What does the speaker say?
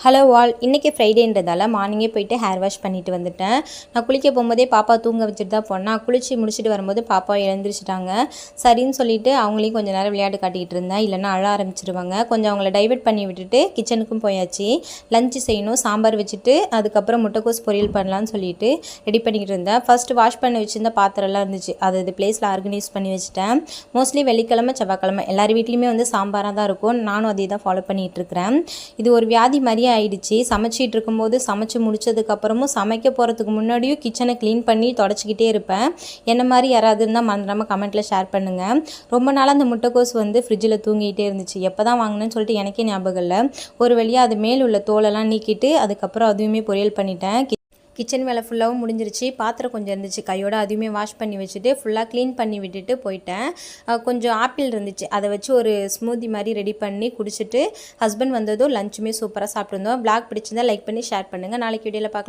Hello all, இன்றைக்கி ஃப்ரைடேன்றதால மார்னிங்கே போயிட்டு ஹேர் வாஷ் பண்ணிவிட்டு வந்துட்டேன். நான் குளிக்க போகும்போதே பாப்பா தூங்க வச்சுட்டு தான் போனேன். குளித்து முடிச்சுட்டு வரும்போது பாப்பா எழுந்திரிச்சிட்டாங்க. சரின்னு சொல்லிவிட்டு அவங்களையும் கொஞ்சம் நேரம் விளையாட்டு காட்டிகிட்டு இருந்தேன், இல்லைன்னா அழ ஆரம்பிச்சிருவாங்க. கொஞ்சம் அவங்கள டைவர்ட் பண்ணி விட்டுட்டு கிச்சனுக்கும் போயாச்சு. லஞ்சு செய்யணும், சாம்பார் வச்சுட்டு அதுக்கப்புறம் முட்டைக்கோஸ் பொரியல் பண்ணலான்னு சொல்லிட்டு ரெடி பண்ணிக்கிட்டு இருந்தேன். ஃபஸ்ட்டு வாஷ் பண்ணி வச்சுருந்த பாத்திரம்லாம் இருந்துச்சு, அது பிளேஸில் ஆர்கனைஸ் பண்ணி வச்சுட்டேன். மோஸ்ட்லி வெள்ளிக்கிழமை செவ்வாய்க்கிழமை எல்லார் வீட்லேயுமே வந்து சாம்பாராக தான் இருக்கும். நானும் அதே தான் ஃபாலோ பண்ணிகிட்டு இருக்கிறேன். இது ஒரு வியாதி மாதிரியே ஆயிடுச்சு. சமைச்சிட்டு இருக்கும்போது சமைச்சு முடிச்சதுக்கப்புறமும் சமைக்க போகிறதுக்கு முன்னாடியும் கிச்சனை க்ளீன் பண்ணி தொடச்சிக்கிட்டே இருப்பேன். என்ன மாதிரி யாராவது இருந்தால் மறந்துடாமல் கமெண்ட்டில் ஷேர் பண்ணுங்கள். ரொம்ப நாளாக அந்த முட்டைக்கோஸ் வந்து ஃப்ரிட்ஜில் தூங்கிட்டே இருந்துச்சு. எப்போ தான் வாங்கினேன்னு சொல்லிட்டு எனக்கே ஞாபகம் இல்லை. ஒரு வழியாக அது மேல் உள்ள தோலெல்லாம் நீக்கிட்டு அதுக்கப்புறம் அதுவுமே பொரியல் பண்ணிட்டேன். கிச்சன் வேலை ஃபுல்லாகவும் முடிஞ்சிருச்சு. பாத்திரம் கொஞ்சம் இருந்துச்சு கையோடு, அதுவுமே வாஷ் பண்ணி வச்சுட்டு ஃபுல்லாக க்ளீன் பண்ணி விட்டுட்டு போயிட்டேன். கொஞ்சம் ஆப்பிள் இருந்துச்சு, அதை வச்சு ஒரு ஸ்மூதி மாதிரி ரெடி பண்ணி குடிச்சிட்டு ஹஸ்பண்ட் வந்ததும் லஞ்சுமே சூப்பராக சாப்பிட்ருந்தோம். வ்ளாக் பிடிச்சிருந்தால் லைக் பண்ணி ஷேர் பண்ணுங்கள். நாளைக்கு வீடியோவில் பார்க்கலாம்.